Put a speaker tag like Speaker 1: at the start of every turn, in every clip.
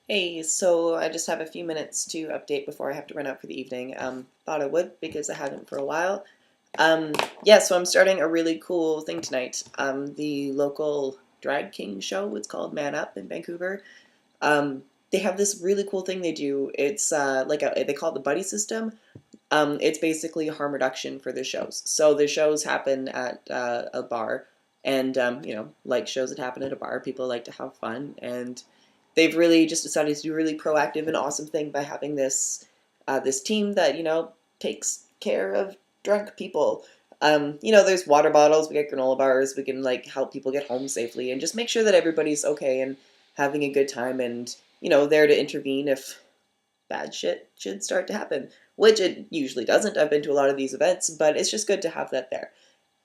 Speaker 1: Hey, so I just have a few minutes to update before I have to run out for the evening. Thought I would because I haven't for a while. Um, yeah, so I'm starting a really cool thing tonight. The local drag king show, it's called Man Up in Vancouver. Um, they have this really cool thing they do. It's they call it the buddy system. It's basically harm reduction for the shows. So the shows happen at a bar, and like shows that happen at a bar, people like to have fun, and they've really just decided to do a really proactive and awesome thing by having this team that takes care of drunk people. There's water bottles, we get granola bars, we can like help people get home safely, and just make sure that everybody's okay and having a good time, and there to intervene if bad shit should start to happen, which it usually doesn't. I've been to a lot of these events, but it's just good to have that there.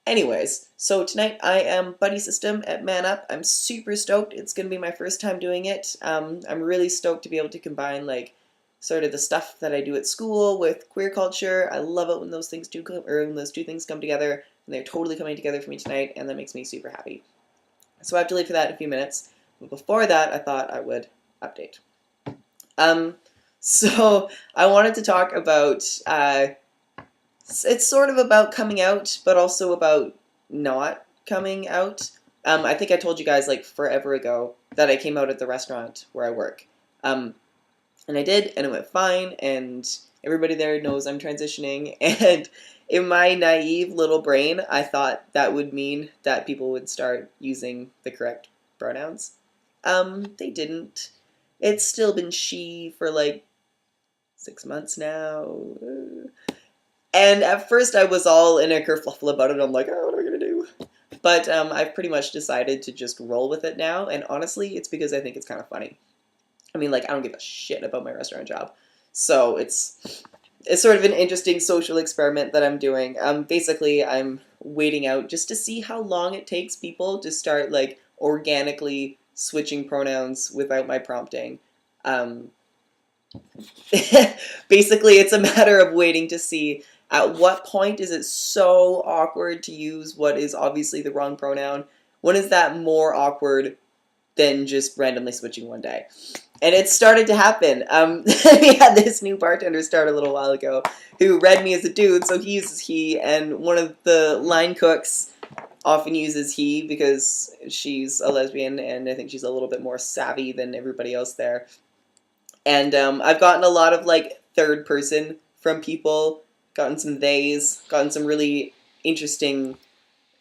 Speaker 1: Anyways, so tonight I am buddy system at Man Up. I'm super stoked. It's going to be my first time doing it. I'm really stoked to be able to combine like sort of the stuff that I do at school with queer culture. I love it when those things do come, or when those two things come together, and they're totally coming together for me tonight, and that makes me super happy. So I have to leave for that in a few minutes. But before that, I thought I would update. Um, so I wanted to talk about it's sort of about coming out, but also about not coming out. I think I told you guys like forever ago that I came out at the restaurant where I work. Um, and I did, and it went fine, and everybody there knows I'm transitioning. And in my naive little brain, I thought that would mean that people would start using the correct pronouns. They didn't. It's still been she for like 6 months now. And at first I was all in a kerfluffle about it. I'm like, oh, what am I going to do? But I've pretty much decided to just roll with it now. And honestly, it's because I think it's kind of funny. I mean, like, I don't give a shit about my restaurant job. So it's sort of an interesting social experiment that I'm doing. Basically, I'm waiting out just to see how long it takes people to start, like, organically switching pronouns without my prompting. Um, Basically, it's a matter of waiting to see at what point is it so awkward to use what is obviously the wrong pronoun. When is that more awkward than just randomly switching one day? And it started to happen. We had this new bartender start a little while ago who read me as a dude, so he uses he, and one of the line cooks often uses he because she's a lesbian, and I think she's a little bit more savvy than everybody else there. And I've gotten a lot of like third person from people, gotten some theys, gotten some really interesting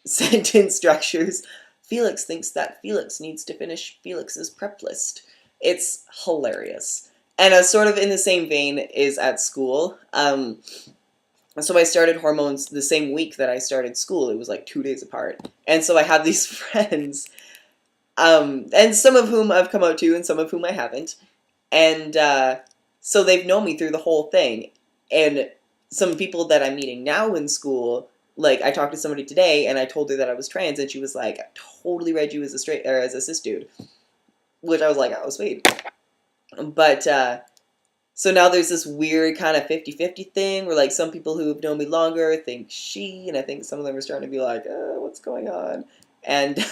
Speaker 1: sentence structures. Felix thinks that Felix needs to finish Felix's prep list. It's hilarious. And sort of in the same vein is at school. So I started hormones the same week that I started school. It was like 2 days apart. And so I have these friends, and some of whom I've come out to and some of whom I haven't. And so they've known me through the whole thing. And some people that I'm meeting now in school, like I talked to somebody today and I told her that I was trans, and she was like, I totally read you as a straight or as a cis dude. Which I was like, oh, sweet. But so now there's this weird kind of 50-50 thing where like some people who have known me longer think she, and I think some of them are starting to be like, what's going on? And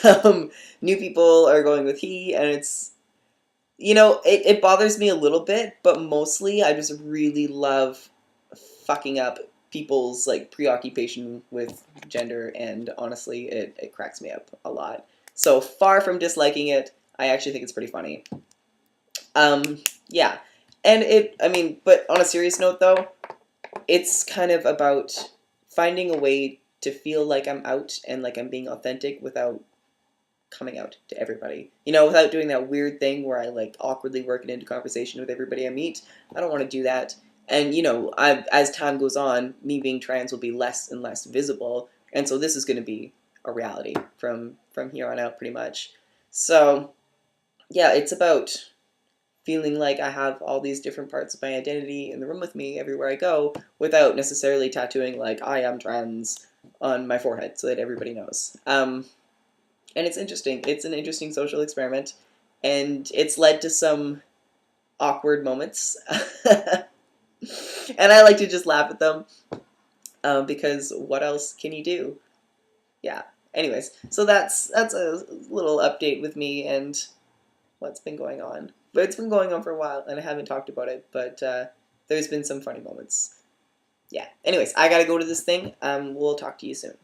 Speaker 1: new people are going with he, and it's, it bothers me a little bit, but mostly I just really love fucking up people's like preoccupation with gender, and honestly, it cracks me up a lot. So far from disliking it, I actually think it's pretty funny. Yeah. And but on a serious note though, it's kind of about finding a way to feel like I'm out and like I'm being authentic without coming out to everybody. Without doing that weird thing where I like awkwardly work it into conversation with everybody I meet. I don't want to do that. And as time goes on, me being trans will be less and less visible, and so this is going to be a reality from here on out, pretty much. So yeah, it's about feeling like I have all these different parts of my identity in the room with me everywhere I go, without necessarily tattooing like I am trans on my forehead so that everybody knows. And it's interesting. It's an interesting social experiment, and it's led to some awkward moments. And I like to just laugh at them, because what else can you do? Yeah. Anyways, so that's a little update with me, and what's been going on. But it's been going on for a while, and I haven't talked about it, but there's been some funny moments. Yeah. Anyways, I gotta go to this thing. We'll talk to you soon.